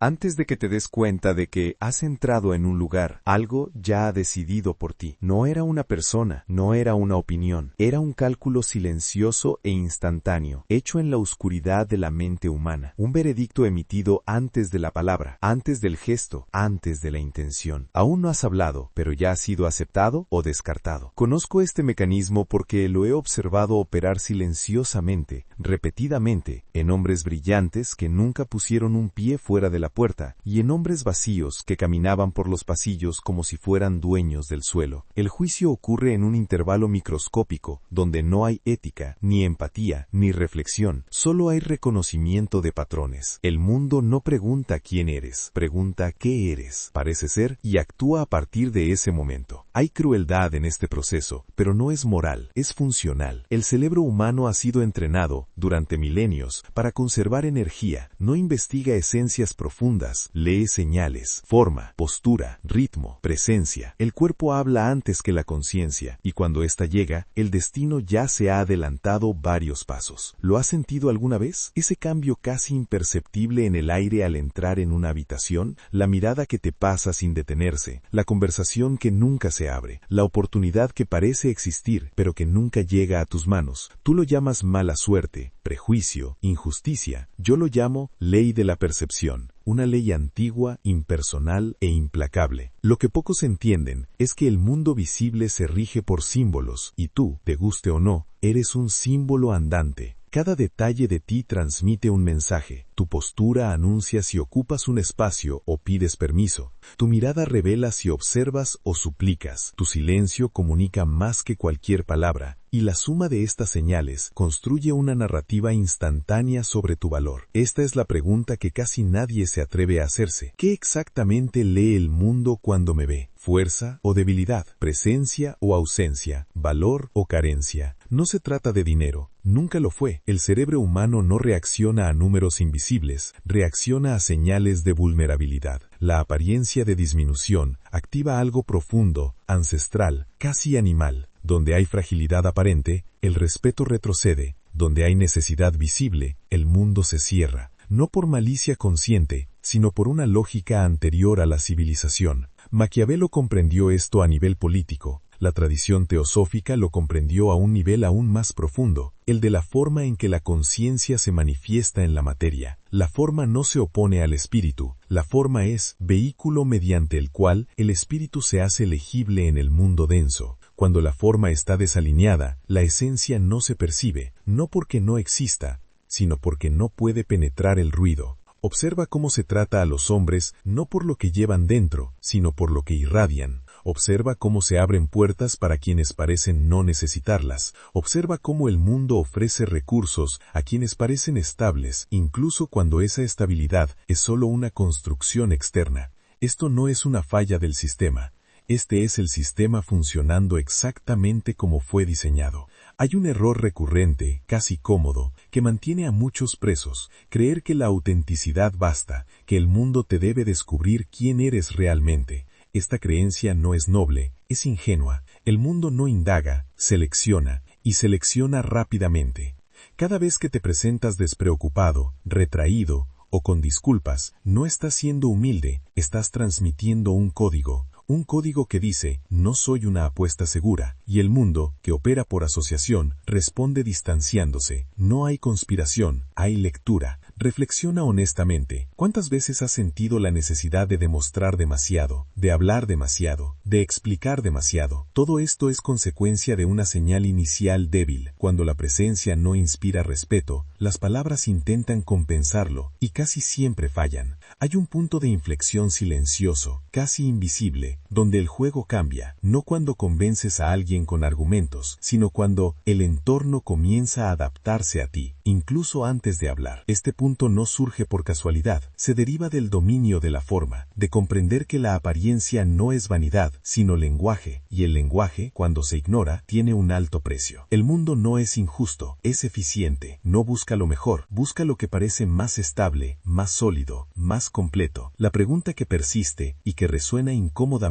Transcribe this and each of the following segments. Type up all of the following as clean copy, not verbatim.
Antes de que te des cuenta de que has entrado en un lugar, algo ya ha decidido por ti. No era una persona, no era una opinión, era un cálculo silencioso e instantáneo, hecho en la oscuridad de la mente humana. Un veredicto emitido antes de la palabra, antes del gesto, antes de la intención. Aún no has hablado, pero ya has sido aceptado o descartado. Conozco este mecanismo porque lo he observado operar silenciosamente, repetidamente, en hombres brillantes que nunca pusieron un pie fuera de la puerta, y en hombres vacíos que caminaban por los pasillos como si fueran dueños del suelo. El juicio ocurre en un intervalo microscópico, donde no hay ética, ni empatía, ni reflexión, solo hay reconocimiento de patrones. El mundo no pregunta quién eres, pregunta qué eres, parece ser, y actúa a partir de ese momento. Hay crueldad en este proceso, pero no es moral, es funcional. El cerebro humano ha sido entrenado, durante milenios, para conservar energía, no investiga esencias profundas, lee señales, forma, postura, ritmo, presencia. El cuerpo habla antes que la conciencia, y cuando ésta llega, el destino ya se ha adelantado varios pasos. ¿Lo has sentido alguna vez? Ese cambio casi imperceptible en el aire al entrar en una habitación, la mirada que te pasa sin detenerse, la conversación que nunca se abre, la oportunidad que parece existir, pero que nunca llega a tus manos. Tú lo llamas mala suerte, prejuicio, injusticia. Yo lo llamo ley de la percepción. Una ley antigua, impersonal e implacable. Lo que pocos entienden es que el mundo visible se rige por símbolos, y tú, te guste o no, eres un símbolo andante. Cada detalle de ti transmite un mensaje. Tu postura anuncia si ocupas un espacio o pides permiso. Tu mirada revela si observas o suplicas. Tu silencio comunica más que cualquier palabra. Y la suma de estas señales construye una narrativa instantánea sobre tu valor. Esta es la pregunta que casi nadie se atreve a hacerse. ¿Qué exactamente lee el mundo cuando me ve? ¿Fuerza o debilidad? ¿Presencia o ausencia? ¿Valor o carencia? No se trata de dinero. Nunca lo fue. El cerebro humano no reacciona a números invisibles, reacciona a señales de vulnerabilidad. La apariencia de disminución activa algo profundo, ancestral, casi animal. Donde hay fragilidad aparente, el respeto retrocede. Donde hay necesidad visible, el mundo se cierra. No por malicia consciente, sino por una lógica anterior a la civilización. Maquiavelo comprendió esto a nivel político. La tradición teosófica lo comprendió a un nivel aún más profundo, el de la forma en que la conciencia se manifiesta en la materia. La forma no se opone al espíritu, la forma es vehículo mediante el cual el espíritu se hace legible en el mundo denso. Cuando la forma está desalineada, la esencia no se percibe, no porque no exista, sino porque no puede penetrar el ruido. Observa cómo se trata a los hombres no por lo que llevan dentro, sino por lo que irradian. Observa cómo se abren puertas para quienes parecen no necesitarlas. Observa cómo el mundo ofrece recursos a quienes parecen estables, incluso cuando esa estabilidad es solo una construcción externa. Esto no es una falla del sistema. Este es el sistema funcionando exactamente como fue diseñado. Hay un error recurrente, casi cómodo, que mantiene a muchos presos: creer que la autenticidad basta, que el mundo te debe descubrir quién eres realmente. Esta creencia no es noble, es ingenua. El mundo no indaga, selecciona, y selecciona rápidamente. Cada vez que te presentas despreocupado, retraído o con disculpas, no estás siendo humilde, estás transmitiendo un código. Un código que dice, no soy una apuesta segura, y el mundo, que opera por asociación, responde distanciándose. No hay conspiración, hay lectura. Reflexiona honestamente. ¿Cuántas veces has sentido la necesidad de demostrar demasiado, de hablar demasiado, de explicar demasiado? Todo esto es consecuencia de una señal inicial débil. Cuando la presencia no inspira respeto, las palabras intentan compensarlo, y casi siempre fallan. Hay un punto de inflexión silencioso, casi invisible, donde el juego cambia, no cuando convences a alguien con argumentos, sino cuando el entorno comienza a adaptarse a ti, incluso antes de hablar. Este punto no surge por casualidad, se deriva del dominio de la forma, de comprender que la apariencia no es vanidad, sino lenguaje, y el lenguaje, cuando se ignora, tiene un alto precio. El mundo no es injusto, es eficiente, no busca lo mejor, busca lo que parece más estable, más sólido, más completo. La pregunta que persiste y que resuena incómodamente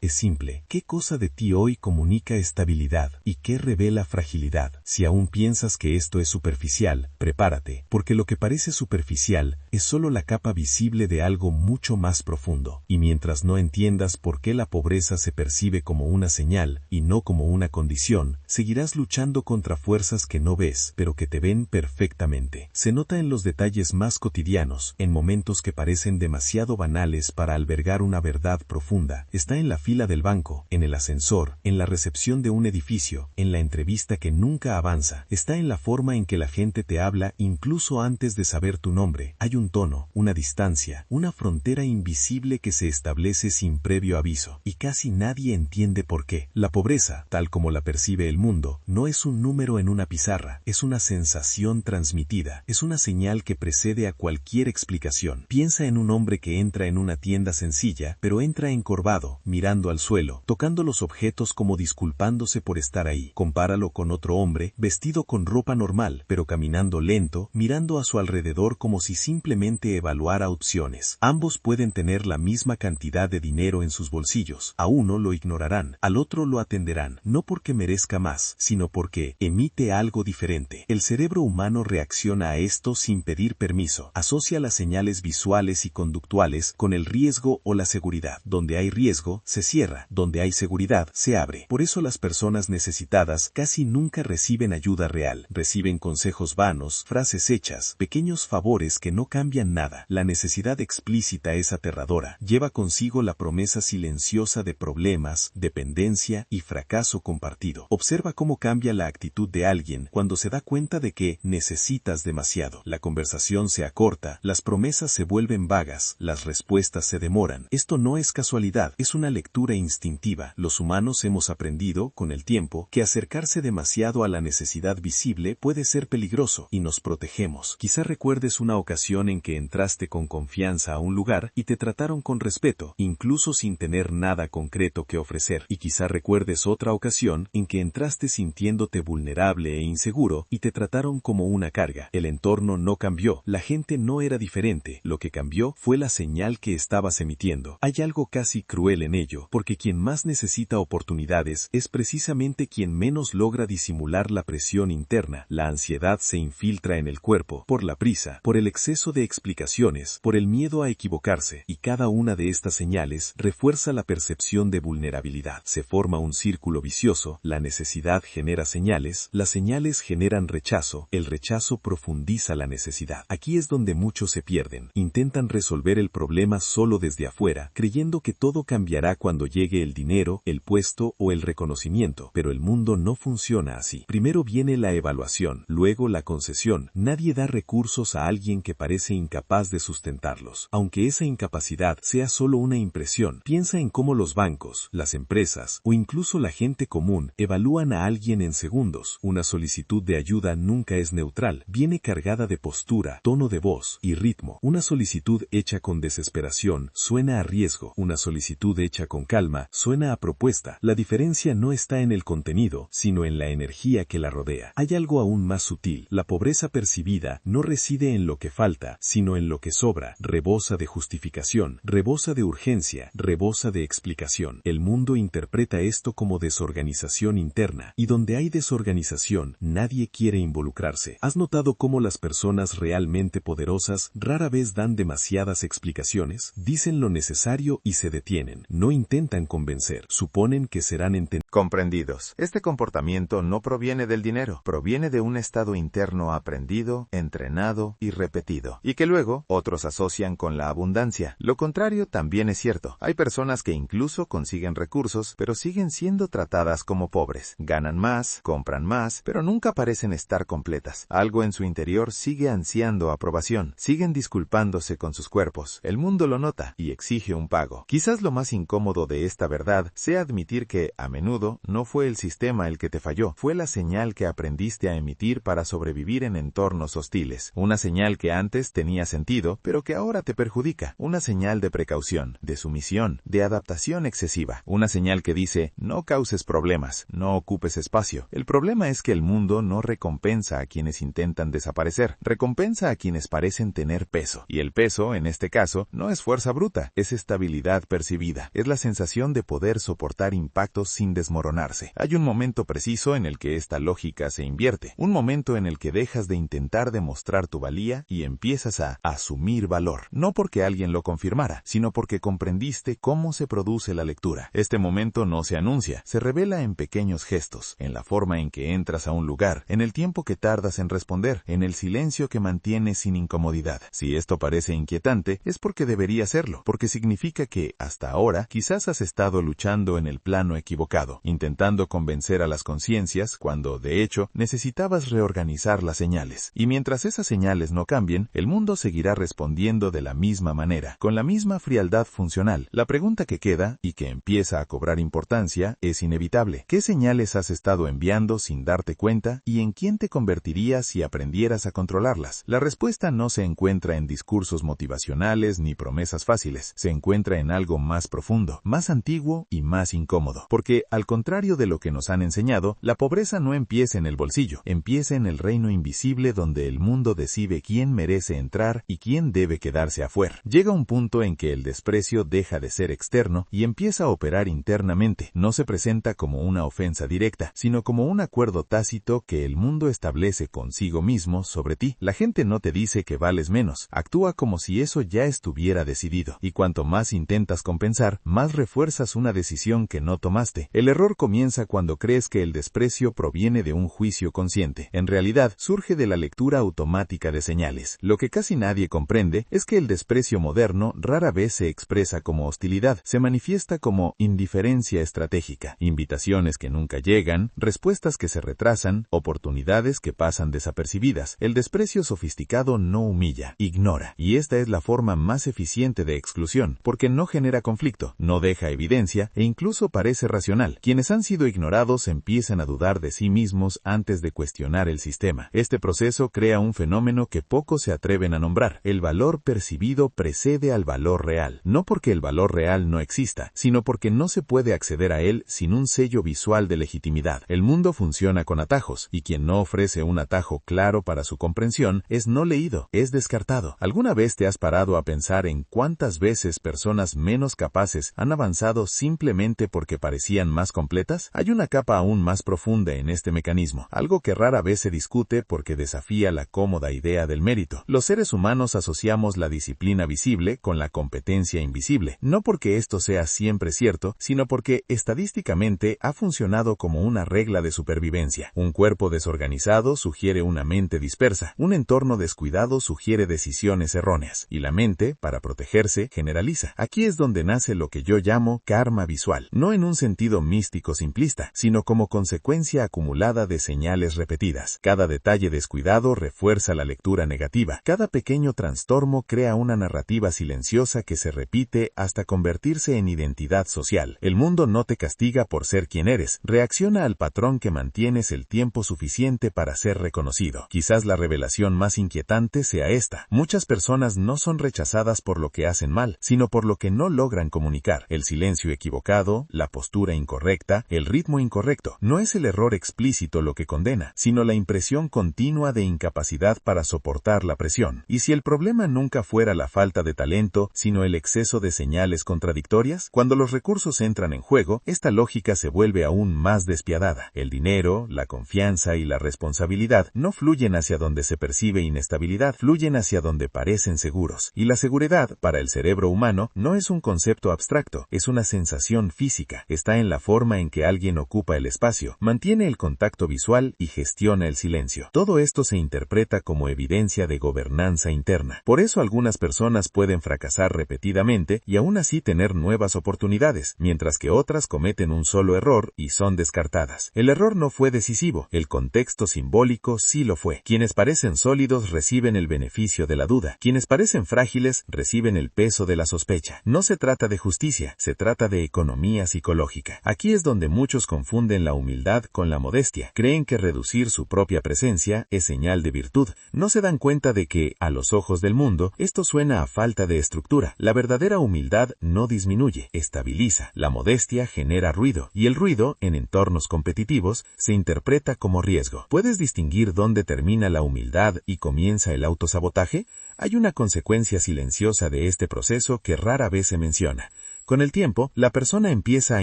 es simple: ¿qué cosa de ti hoy comunica estabilidad y qué revela fragilidad? Si aún piensas que esto es superficial, superficial, prepárate, porque lo que parece superficial es solo la capa visible de algo mucho más profundo. Y mientras no entiendas por qué la pobreza se percibe como una señal y no como una condición, seguirás luchando contra fuerzas que no ves, pero que te ven perfectamente. Se nota en los detalles más cotidianos, en momentos que parecen demasiado banales para albergar una verdad profunda. Está en la fila del banco, en el ascensor, en la recepción de un edificio, en la entrevista que nunca avanza. Está en la forma en que la gente te habla incluso antes de saber tu nombre. Hay un tono, una distancia, una frontera invisible que se establece sin previo aviso, y casi nadie entiende por qué. La pobreza, tal como la percibe el mundo, no es un número en una pizarra, es una sensación transmitida, es una señal que precede a cualquier explicación. Piensa en un hombre que entra en una tienda sencilla, pero entra encorvado, mirando al suelo, tocando los objetos como disculpándose por estar ahí. Compáralo con otro hombre, vestido con ropa normal, pero caminando lento, mirando a su alrededor como si simplemente evaluara opciones. Ambos pueden tener la misma cantidad de dinero en sus bolsillos. A uno lo ignorarán, al otro lo atenderán, no porque merezca más, sino porque emite algo diferente. El cerebro humano reacciona a esto sin pedir permiso. Asocia las señales visuales y conductuales con el riesgo o la seguridad. Donde hay riesgo, se cierra. Donde hay seguridad, se abre. Por eso las personas necesitadas casi nunca reciben ayuda real. Reciben consejos vanos, frases hechas, pequeños favores que no cambian nada. La necesidad explícita es aterradora. Lleva consigo la promesa silenciosa de problemas, dependencia y fracaso compartido. Observa cómo cambia la actitud de alguien cuando se da cuenta de que necesitas demasiado. La conversación se acorta, las promesas se vuelven vagas, las respuestas se demoran. Esto no es casualidad, es una lectura instintiva. Los humanos hemos aprendido, con el tiempo, que acercarse demasiado a la necesidad visible puede ser peligroso, y nos protegemos. Quizá recuerdes una ocasión en que entraste con confianza a un lugar y te trataron con respeto, incluso sin tener nada concreto que ofrecer. Y quizá recuerdes otra ocasión en que entraste sintiéndote vulnerable e inseguro y te trataron como una carga. El entorno no cambió, la gente no era diferente, lo que cambió fue la señal que estabas emitiendo. Hay algo casi cruel en ello, porque quien más necesita oportunidades es precisamente quien menos logra disimular la presión interna. La ansiedad se infiltra en el cuerpo, por la prisa, por el exceso de explicaciones, por el miedo a equivocarse, y cada una de estas señales refuerza la percepción de vulnerabilidad. Se forma un círculo vicioso, la necesidad genera señales, las señales generan rechazo, el rechazo profundiza la necesidad. Aquí es donde muchos se pierden. Intentan resolver el problema solo desde afuera, creyendo que todo cambiará cuando llegue el dinero, el puesto o el reconocimiento, pero el mundo no funciona así. Primero viene la evaluación, luego la concesión. Nadie da recursos a alguien que parece incapaz de sustentarlos. Aunque esa incapacidad sea solo una impresión, piensa en cómo los bancos, las empresas o incluso la gente común evalúan a alguien en segundos. Una solicitud de ayuda nunca es neutral, viene cargada de postura, tono de voz y ritmo. Una solicitud hecha con desesperación suena a riesgo, una solicitud hecha con calma suena a propuesta. La diferencia no está en el contenido, sino en la energía que la rodea. Hay algo aún más sutil. La pobreza percibida no reside en lo que falta, sino en lo que sobra. Rebosa de justificación, rebosa de urgencia, rebosa de explicación. El mundo interpreta esto como desorganización interna, y donde hay desorganización, nadie quiere involucrarse. ¿Has notado cómo las personas realmente poderosas rara vez dan demasiadas explicaciones? Dicen lo necesario y se detienen. No intentan convencer, suponen que serán comprendidos. Este comportamiento no proviene del dinero, proviene de un estado interno aprendido, entrenado y repetido, y que luego otros asocian con la abundancia. Lo contrario también es cierto. Hay personas que incluso consiguen recursos, pero siguen siendo tratadas como pobres. Ganan más, compran más, pero nunca parecen estar completas. Algo en su interior sigue ansiando aprobación. Siguen disculpándose con sus cuerpos. El mundo lo nota y exige un pago. Quizás lo más incómodo de esta verdad sea admitir que, a menudo, no fue el sistema el que te falló, fue la señal que aprendiste a emitir para sobrevivir en entornos hostiles. Una señal que antes tenía sentido, pero que ahora te perjudica. Una señal de precaución, de sumisión, de adaptación excesiva. Una señal que dice, no causes problemas, no ocupes espacio. El problema es que el mundo no recompensa a quienes intentan desaparecer, recompensa a quienes parecen tener peso. Y el peso, en este caso, no es fuerza bruta, es estabilidad percibida. Es la sensación de poder soportar impactos sin desmoronarse. Hay un momento preciso en el que esta lógica se invierte, un momento en el que porque dejas de intentar demostrar tu valía y empiezas a asumir valor, no porque alguien lo confirmara, sino porque comprendiste cómo se produce la lectura. Este momento no se anuncia, se revela en pequeños gestos, en la forma en que entras a un lugar, en el tiempo que tardas en responder, en el silencio que mantienes sin incomodidad. Si esto parece inquietante, es porque debería serlo, porque significa que, hasta ahora, quizás has estado luchando en el plano equivocado, intentando convencer a las conciencias, cuando, de hecho, necesitabas reorganizar las señales. Y mientras esas señales no cambien, el mundo seguirá respondiendo de la misma manera, con la misma frialdad funcional. La pregunta que queda, y que empieza a cobrar importancia, es inevitable. ¿Qué señales has estado enviando sin darte cuenta y en quién te convertirías si aprendieras a controlarlas? La respuesta no se encuentra en discursos motivacionales ni promesas fáciles, se encuentra en algo más profundo, más antiguo y más incómodo. Porque, al contrario de lo que nos han enseñado, la pobreza no empieza en el bolsillo, empieza en el reino invisible donde el mundo decide quién merece entrar y quién debe quedarse afuera. Llega un punto en que el desprecio deja de ser externo y empieza a operar internamente. No se presenta como una ofensa directa, sino como un acuerdo tácito que el mundo establece consigo mismo sobre ti. La gente no te dice que vales menos, actúa como si eso ya estuviera decidido. Y cuanto más intentas compensar, más refuerzas una decisión que no tomaste. El error comienza cuando crees que el desprecio proviene de un juicio consciente. En realidad, surge de la lectura automática de señales. Lo que casi nadie comprende es que el desprecio moderno rara vez se expresa como hostilidad, se manifiesta como indiferencia estratégica, invitaciones que nunca llegan, respuestas que se retrasan, oportunidades que pasan desapercibidas. El desprecio sofisticado no humilla, ignora, y esta es la forma más eficiente de exclusión, porque no genera conflicto, no deja evidencia e incluso parece racional. Quienes han sido ignorados empiezan a dudar de sí mismos antes de cuestionar el sistema. Este proceso crea un fenómeno que pocos se atreven a nombrar. El valor percibido precede al valor real, no porque el valor real no exista, sino porque no se puede acceder a él sin un sello visual de legitimidad. El mundo funciona con atajos, y quien no ofrece un atajo claro para su comprensión es no leído, es descartado. ¿Alguna vez te has parado a pensar en cuántas veces personas menos capaces han avanzado simplemente porque parecían más completas? Hay una capa aún más profunda en este mecanismo, algo que rara vez se discute porque desafía la cómoda idea del mérito. Los seres humanos asociamos la disciplina visible con la competencia invisible, no porque esto sea siempre cierto, sino porque estadísticamente ha funcionado como una regla de supervivencia. Un cuerpo desorganizado sugiere una mente dispersa, un entorno descuidado sugiere decisiones erróneas, y la mente, para protegerse, generaliza. Aquí es donde nace lo que yo llamo karma visual, no en un sentido místico simplista, sino como consecuencia acumulada de señales repetidas. Cada detalle descuidado refuerza la lectura negativa, cada pequeño trastorno crea una narrativa silenciosa que se repite hasta convertirse en identidad social. El mundo no te castiga por ser quien eres, reacciona al patrón que mantienes el tiempo suficiente para ser reconocido. Quizás la revelación más inquietante sea esta. Muchas personas no son rechazadas por lo que hacen mal, sino por lo que no logran comunicar. El silencio equivocado, la postura incorrecta, el ritmo incorrecto. No es el error explícito lo que condena, sino la impresión continua de incapacidad para soportar la presión. ¿Y si el problema nunca fuera la falta de talento, sino el exceso de señales contradictorias? Cuando los recursos entran en juego, esta lógica se vuelve aún más despiadada. El dinero, la confianza y la responsabilidad no fluyen hacia donde se percibe inestabilidad, fluyen hacia donde parecen seguros. Y la seguridad, para el cerebro humano, no es un concepto abstracto, es una sensación física. Está en la forma en que alguien ocupa el espacio, mantiene el contacto visual y gestiona el silencio. Todo esto se interpreta como evidencia de gobernanza interna. Por eso algunas personas pueden fracasar repetidamente y aún así tener nuevas oportunidades, mientras que otras cometen un solo error y son descartadas. El error no fue decisivo, el contexto simbólico sí lo fue. Quienes parecen sólidos reciben el beneficio de la duda. Quienes parecen frágiles reciben el peso de la sospecha. No se trata de justicia, se trata de economía psicológica. Aquí es donde muchos confunden la humildad con la modestia. Creen que reducir su propia presencia es señal de virtud. No se dan cuenta de que, a los ojos del mundo, esto suena a falta de estructura. La verdadera humildad no disminuye, estabiliza. La modestia genera ruido, y el ruido, en entornos competitivos, se interpreta como riesgo. ¿Puedes distinguir dónde termina la humildad y comienza el autosabotaje? Hay una consecuencia silenciosa de este proceso que rara vez se menciona. Con el tiempo, la persona empieza a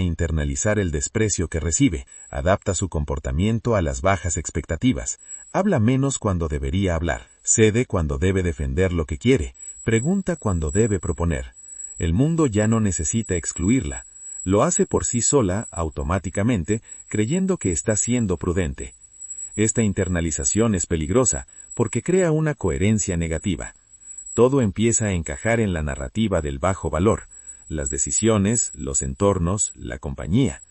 internalizar el desprecio que recibe, adapta su comportamiento a las bajas expectativas, Habla menos cuando debería hablar. Cede cuando debe defender lo que quiere. Pregunta cuando debe proponer. El mundo ya no necesita excluirla. Lo hace por sí sola, automáticamente, creyendo que está siendo prudente. Esta internalización es peligrosa, porque crea una coherencia negativa. Todo empieza a encajar en la narrativa del bajo valor, las decisiones, los entornos, la compañía.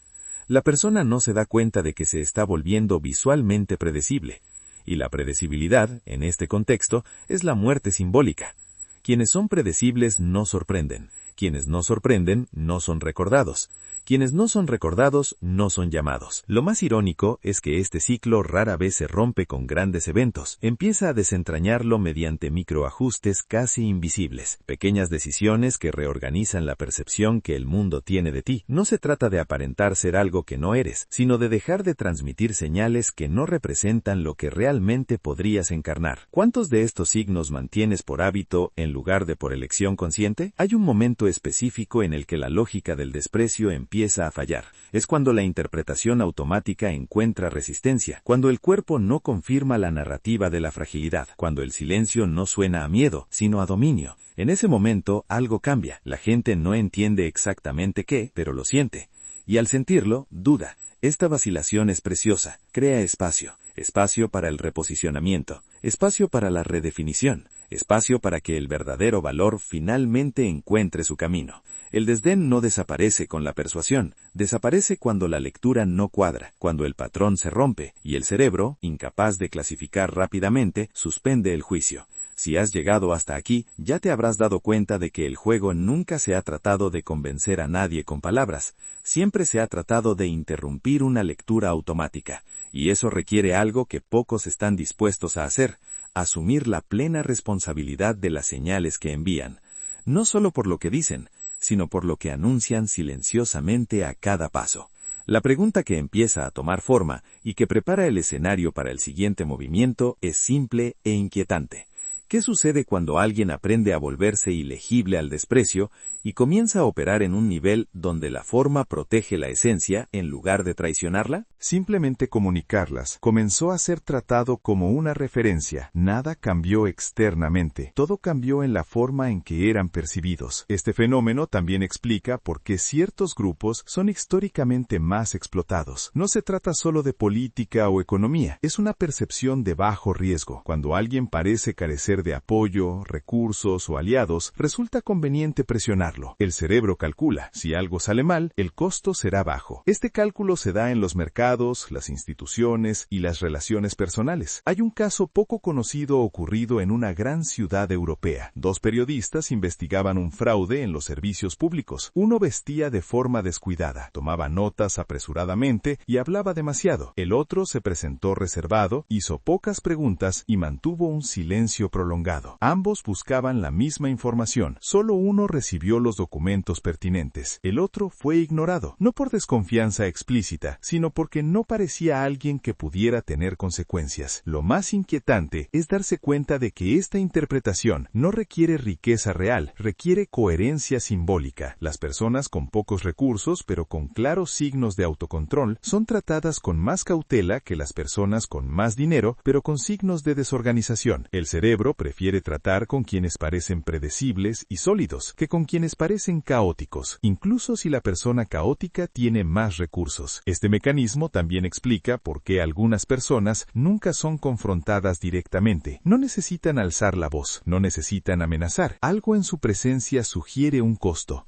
La persona no se da cuenta de que se está volviendo visualmente predecible, y la predecibilidad, en este contexto, es la muerte simbólica. Quienes son predecibles no sorprenden, quienes no sorprenden no son recordados. Quienes no son recordados no son llamados. Lo más irónico es que este ciclo rara vez se rompe con grandes eventos. Empieza a desentrañarlo mediante microajustes casi invisibles, pequeñas decisiones que reorganizan la percepción que el mundo tiene de ti. No se trata de aparentar ser algo que no eres, sino de dejar de transmitir señales que no representan lo que realmente podrías encarnar. ¿Cuántos de estos signos mantienes por hábito en lugar de por elección consciente? Hay un momento específico en el que la lógica del desprecio empieza a fallar. Es cuando la interpretación automática encuentra resistencia, cuando el cuerpo no confirma la narrativa de la fragilidad, cuando el silencio no suena a miedo, sino a dominio. En ese momento algo cambia. La gente no entiende exactamente qué, pero lo siente. Y al sentirlo, duda. Esta vacilación es preciosa. Crea espacio. Espacio para el reposicionamiento. Espacio para la redefinición. Espacio para que el verdadero valor finalmente encuentre su camino. El desdén no desaparece con la persuasión, desaparece cuando la lectura no cuadra, cuando el patrón se rompe, y el cerebro, incapaz de clasificar rápidamente, suspende el juicio. Si has llegado hasta aquí, ya te habrás dado cuenta de que el juego nunca se ha tratado de convencer a nadie con palabras, siempre se ha tratado de interrumpir una lectura automática, y eso requiere algo que pocos están dispuestos a hacer, asumir la plena responsabilidad de las señales que envían, no solo por lo que dicen, sino por lo que anuncian silenciosamente a cada paso. La pregunta que empieza a tomar forma y que prepara el escenario para el siguiente movimiento es simple e inquietante. ¿Qué sucede cuando alguien aprende a volverse ilegible al desprecio y comienza a operar en un nivel donde la forma protege la esencia en lugar de traicionarla? Simplemente comunicarlas comenzó a ser tratado como una referencia. Nada cambió externamente. Todo cambió en la forma en que eran percibidos. Este fenómeno también explica por qué ciertos grupos son históricamente más explotados. No se trata solo de política o economía. Es una percepción de bajo riesgo. Cuando alguien parece carecer de apoyo, recursos o aliados, resulta conveniente presionarlo. El cerebro calcula, si algo sale mal, el costo será bajo. Este cálculo se da en los mercados, las instituciones y las relaciones personales. Hay un caso poco conocido ocurrido en una gran ciudad europea. Dos periodistas investigaban un fraude en los servicios públicos. Uno vestía de forma descuidada, tomaba notas apresuradamente y hablaba demasiado. El otro se presentó reservado, hizo pocas preguntas y mantuvo un silencio prolongado. Ambos buscaban la misma información. Solo uno recibió los documentos pertinentes. El otro fue ignorado, no por desconfianza explícita, sino porque no parecía alguien que pudiera tener consecuencias. Lo más inquietante es darse cuenta de que esta interpretación no requiere riqueza real, requiere coherencia simbólica. Las personas con pocos recursos, pero con claros signos de autocontrol, son tratadas con más cautela que las personas con más dinero, pero con signos de desorganización. El cerebro prefiere tratar con quienes parecen predecibles y sólidos que con quienes parecen caóticos, incluso si la persona caótica tiene más recursos. Este mecanismo también explica por qué algunas personas nunca son confrontadas directamente. No necesitan alzar la voz, no necesitan amenazar. Algo en su presencia sugiere un costo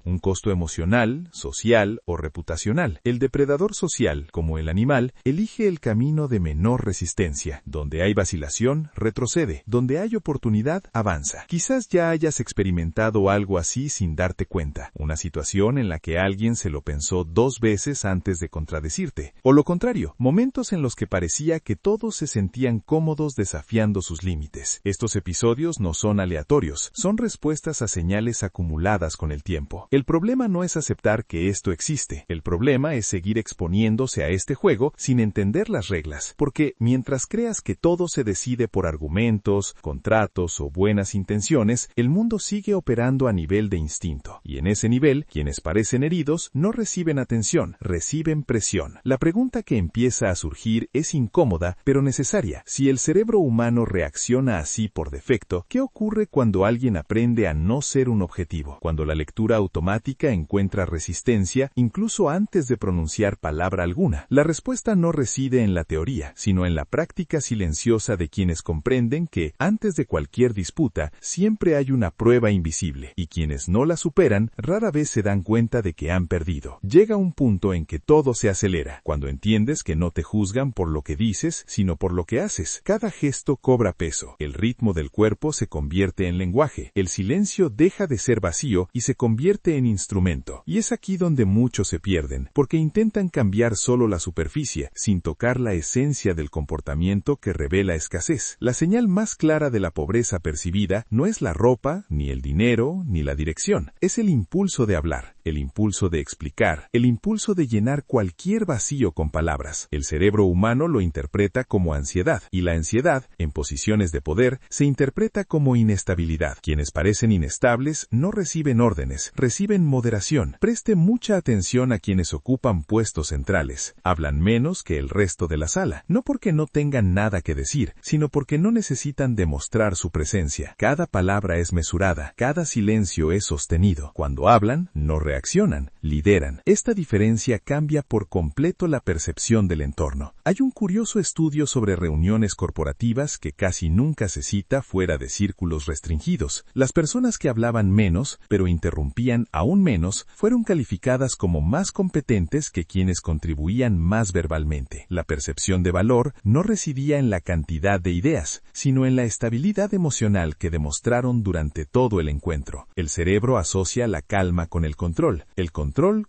emocional, social o reputacional. El depredador social, como el animal, elige el camino de menor resistencia. Donde hay vacilación, retrocede. Donde hay oportunidad, avanza. Quizás ya hayas experimentado algo así sin darte cuenta. Una situación en la que alguien se lo pensó 2 veces antes de contradecirte. O lo contrario, momentos en los que parecía que todos se sentían cómodos desafiando sus límites. Estos episodios no son aleatorios, son respuestas a señales acumuladas con el tiempo. El problema no es aceptar que esto existe. El problema es seguir exponiéndose a este juego sin entender las reglas. Porque mientras creas que todo se decide por argumentos, contratos o buenas intenciones, el mundo sigue operando a nivel de instinto. distinto. Y en ese nivel, quienes parecen heridos no reciben atención, reciben presión. La pregunta que empieza a surgir es incómoda, pero necesaria. Si el cerebro humano reacciona así por defecto, ¿qué ocurre cuando alguien aprende a no ser un objetivo? Cuando la lectura automática encuentra resistencia, incluso antes de pronunciar palabra alguna. La respuesta no reside en la teoría, sino en la práctica silenciosa de quienes comprenden que, antes de cualquier disputa, siempre hay una prueba invisible, y quienes no la superan, rara vez se dan cuenta de que han perdido. Llega un punto en que todo se acelera, cuando entiendes que no te juzgan por lo que dices, sino por lo que haces. Cada gesto cobra peso, el ritmo del cuerpo se convierte en lenguaje, el silencio deja de ser vacío y se convierte en instrumento. Y es aquí donde muchos se pierden, porque intentan cambiar solo la superficie, sin tocar la esencia del comportamiento que revela escasez. La señal más clara de la pobreza percibida no es la ropa, ni el dinero, ni la dirección. Es el impulso de hablar, el impulso de explicar, el impulso de llenar cualquier vacío con palabras. El cerebro humano lo interpreta como ansiedad, y la ansiedad, en posiciones de poder, se interpreta como inestabilidad. Quienes parecen inestables no reciben órdenes, reciben moderación. Preste mucha atención a quienes ocupan puestos centrales. Hablan menos que el resto de la sala, no porque no tengan nada que decir, sino porque no necesitan demostrar su presencia. Cada palabra es mesurada, cada silencio es sostenido. Cuando hablan, no reaccionan, lideran. Esta diferencia cambia por completo la percepción del entorno. Hay un curioso estudio sobre reuniones corporativas que casi nunca se cita fuera de círculos restringidos. Las personas que hablaban menos, pero interrumpían aún menos, fueron calificadas como más competentes que quienes contribuían más verbalmente. La percepción de valor no residía en la cantidad de ideas, sino en la estabilidad emocional que demostraron durante todo el encuentro. El cerebro asocia la calma con el control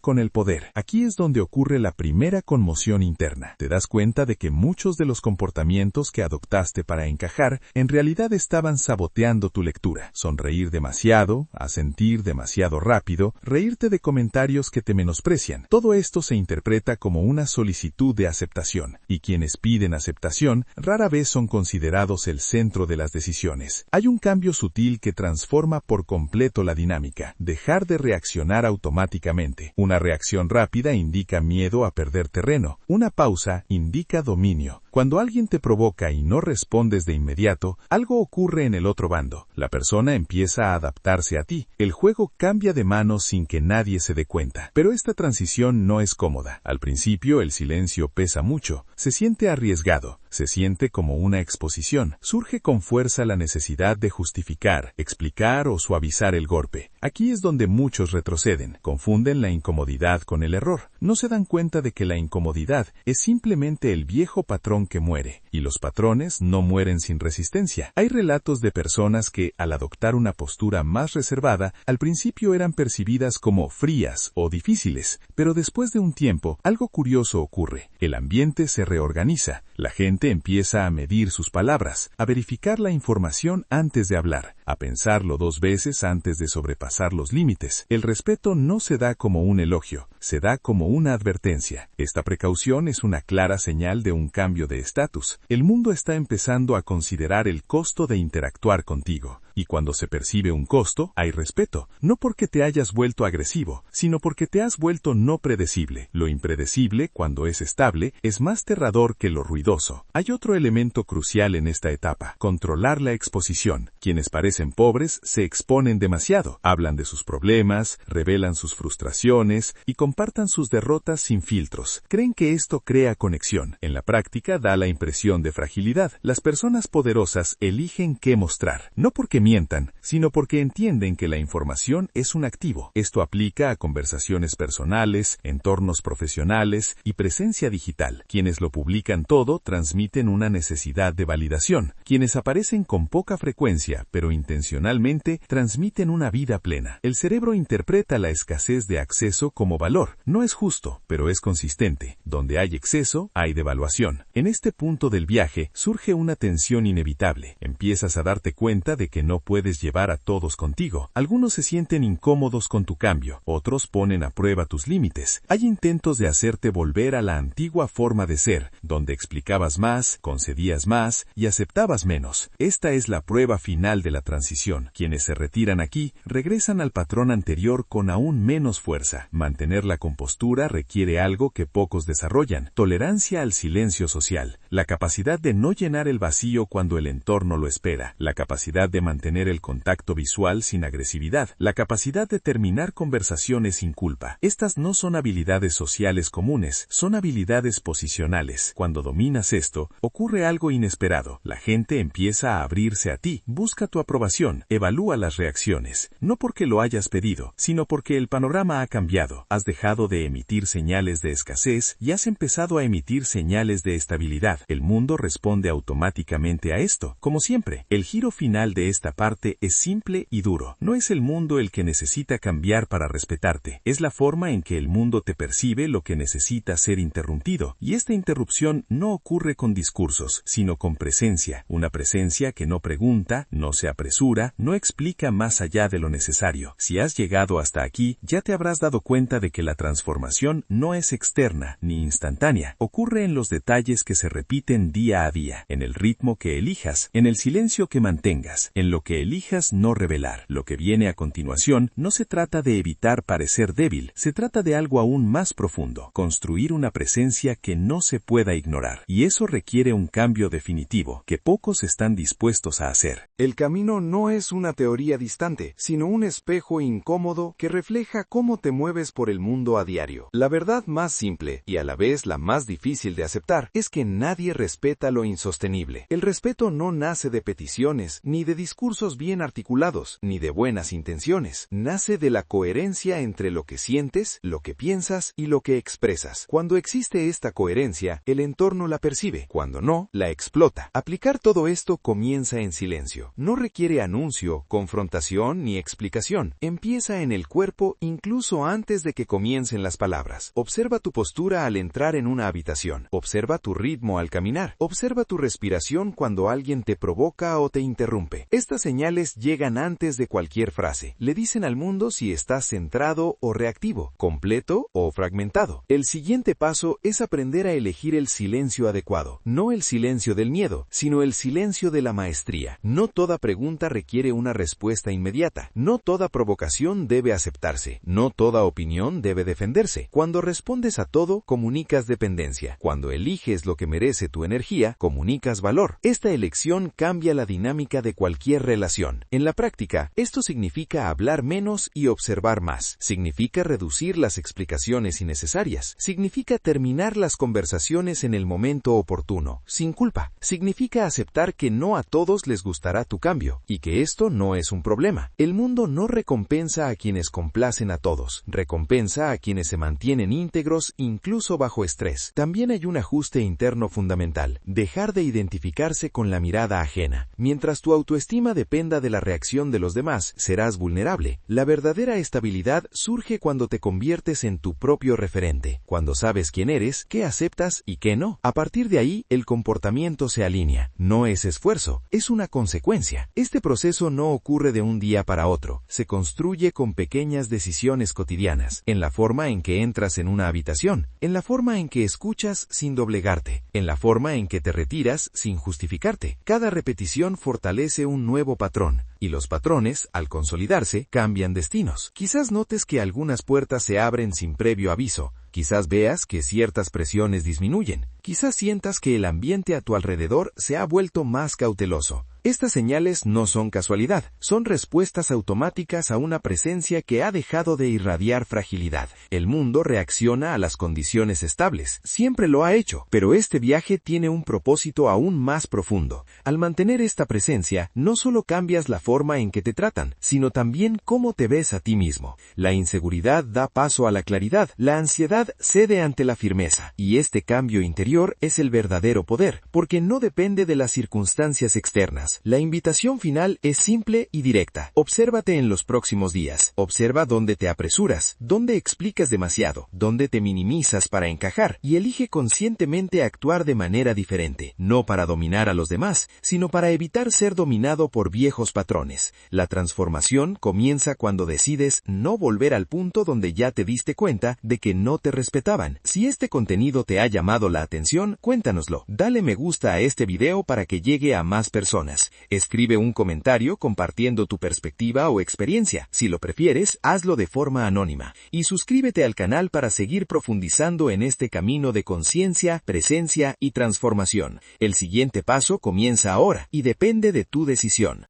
con el poder. Aquí es donde ocurre la primera conmoción interna. Te das cuenta de que muchos de los comportamientos que adoptaste para encajar en realidad estaban saboteando tu lectura. Sonreír demasiado, asentir demasiado rápido, reírte de comentarios que te menosprecian. Todo esto se interpreta como una solicitud de aceptación, y quienes piden aceptación rara vez son considerados el centro de las decisiones. Hay un cambio sutil que transforma por completo la dinámica. Dejar de reaccionar automáticamente. Una reacción rápida indica miedo a perder terreno. Una pausa indica dominio. Cuando alguien te provoca y no respondes de inmediato, algo ocurre en el otro bando. La persona empieza a adaptarse a ti. El juego cambia de manos sin que nadie se dé cuenta. Pero esta transición no es cómoda. Al principio el silencio pesa mucho. Se siente arriesgado. Se siente como una exposición. Surge con fuerza la necesidad de justificar, explicar o suavizar el golpe. Aquí es donde muchos retroceden. Confunden la incomodidad con el error. No se dan cuenta de que la incomodidad es simplemente el viejo patrón que muere, y los patrones no mueren sin resistencia. Hay relatos de personas que, al adoptar una postura más reservada, al principio eran percibidas como frías o difíciles, pero después de un tiempo, algo curioso ocurre. El ambiente se reorganiza. La gente empieza a medir sus palabras, a verificar la información antes de hablar, a pensarlo 2 veces antes de sobrepasar los límites. El respeto no se da como un elogio, se da como una advertencia. Esta precaución es una clara señal de un cambio de estatus. El mundo está empezando a considerar el costo de interactuar contigo. Y cuando se percibe un costo, hay respeto, no porque te hayas vuelto agresivo, sino porque te has vuelto no predecible. Lo impredecible, cuando es estable, es más aterrador que lo ruidoso. Hay otro elemento crucial en esta etapa: controlar la exposición. Quienes parecen pobres se exponen demasiado, hablan de sus problemas, revelan sus frustraciones y compartan sus derrotas sin filtros. Creen que esto crea conexión. En la práctica da la impresión de fragilidad. Las personas poderosas eligen qué mostrar, no porque mientan, sino porque entienden que la información es un activo. Esto aplica a conversaciones personales, entornos profesionales y presencia digital. Quienes lo publican todo transmiten una necesidad de validación. Quienes aparecen con poca frecuencia, pero intencionalmente, transmiten una vida plena. El cerebro interpreta la escasez de acceso como valor. No es justo, pero es consistente. Donde hay exceso, hay devaluación. En este punto del viaje surge una tensión inevitable. Empiezas a darte cuenta de que no no puedes llevar a todos contigo. Algunos se sienten incómodos con tu cambio, otros ponen a prueba tus límites. Hay intentos de hacerte volver a la antigua forma de ser, donde explicabas más, concedías más y aceptabas menos. Esta es la prueba final de la transición. Quienes se retiran aquí regresan al patrón anterior con aún menos fuerza. Mantener la compostura requiere algo que pocos desarrollan: tolerancia al silencio social, la capacidad de no llenar el vacío cuando el entorno lo espera, la capacidad de mantener el contacto visual sin agresividad, la capacidad de terminar conversaciones sin culpa. Estas no son habilidades sociales comunes, son habilidades posicionales. Cuando dominas esto, ocurre algo inesperado. La gente empieza a abrirse a ti, busca tu aprobación, evalúa las reacciones, no porque lo hayas pedido, sino porque el panorama ha cambiado. Has dejado de emitir señales de escasez y has empezado a emitir señales de estabilidad. El mundo responde automáticamente a esto. Como siempre, el giro final de esta parte es simple y duro. No es el mundo el que necesita cambiar para respetarte, es la forma en que el mundo te percibe lo que necesita ser interrumpido. Y esta interrupción no ocurre con discursos, sino con presencia. Una presencia que no pregunta, no se apresura, no explica más allá de lo necesario. Si has llegado hasta aquí, ya te habrás dado cuenta de que la transformación no es externa ni instantánea. Ocurre en los detalles que se repiten día a día, en el ritmo que elijas, en el silencio que mantengas, en lo que elijas no revelar. Lo que viene a continuación no se trata de evitar parecer débil, se trata de algo aún más profundo: construir una presencia que no se pueda ignorar. Y eso requiere un cambio definitivo, que pocos están dispuestos a hacer. El camino no es una teoría distante, sino un espejo incómodo que refleja cómo te mueves por el mundo a diario. La verdad más simple, y a la vez la más difícil de aceptar, es que nadie respeta lo insostenible. El respeto no nace de peticiones, ni de discursos bien articulados, ni de buenas intenciones. Nace de la coherencia entre lo que sientes, lo que piensas y lo que expresas. Cuando existe esta coherencia, el entorno la percibe. Cuando no, la explota. Aplicar todo esto comienza en silencio. No requiere anuncio, confrontación ni explicación. Empieza en el cuerpo incluso antes de que comiencen las palabras. Observa tu postura al entrar en una habitación. Observa tu ritmo al caminar. Observa tu respiración cuando alguien te provoca o te interrumpe. Estas señales llegan antes de cualquier frase. Le dicen al mundo si estás centrado o reactivo, completo o fragmentado. El siguiente paso es aprender a elegir el silencio adecuado. No el silencio del miedo, sino el silencio de la maestría. No toda pregunta requiere una respuesta inmediata. No toda provocación debe aceptarse. No toda opinión debe defenderse. Cuando respondes a todo, comunicas dependencia. Cuando eliges lo que merece tu energía, comunicas valor. Esta elección cambia la dinámica de cualquier relación. En la práctica, esto significa hablar menos y observar más. Significa reducir las explicaciones innecesarias. Significa terminar las conversaciones en el momento oportuno, sin culpa. Significa aceptar que no a todos les gustará tu cambio, y que esto no es un problema. El mundo no recompensa a quienes complacen a todos, recompensa a quienes se mantienen íntegros incluso bajo estrés. También hay un ajuste interno fundamental: dejar de identificarse con la mirada ajena. Mientras tu autoestima dependa de la reacción de los demás, serás vulnerable. La verdadera estabilidad surge cuando te conviertes en tu propio referente, cuando sabes quién eres, qué aceptas y qué no. A partir de ahí, el comportamiento se alinea. No es esfuerzo, es una consecuencia. Este proceso no ocurre de un día para otro. Se construye con pequeñas decisiones cotidianas, en la forma en que entras en una habitación, en la forma en que escuchas sin doblegarte, en la forma en que te retiras sin justificarte. Cada repetición fortalece un nuevo patrón, y los patrones, al consolidarse, cambian destinos. Quizás notes que algunas puertas se abren sin previo aviso. Quizás veas que ciertas presiones disminuyen. Quizás sientas que el ambiente a tu alrededor se ha vuelto más cauteloso. Estas señales no son casualidad, son respuestas automáticas a una presencia que ha dejado de irradiar fragilidad. El mundo reacciona a las condiciones estables, siempre lo ha hecho, pero este viaje tiene un propósito aún más profundo. Al mantener esta presencia, no solo cambias la forma en que te tratan, sino también cómo te ves a ti mismo. La inseguridad da paso a la claridad, la ansiedad cede ante la firmeza, y este cambio interior interior es el verdadero poder, porque no depende de las circunstancias externas. La invitación final es simple y directa. Obsérvate en los próximos días. Observa dónde te apresuras, dónde explicas demasiado, dónde te minimizas para encajar, y elige conscientemente actuar de manera diferente, no para dominar a los demás, sino para evitar ser dominado por viejos patrones. La transformación comienza cuando decides no volver al punto donde ya te diste cuenta de que no te respetaban. Si este contenido te ha llamado la atención, cuéntanoslo. Dale me gusta a este video para que llegue a más personas. Escribe un comentario compartiendo tu perspectiva o experiencia. Si lo prefieres, hazlo de forma anónima. Y suscríbete al canal para seguir profundizando en este camino de conciencia, presencia y transformación. El siguiente paso comienza ahora y depende de tu decisión.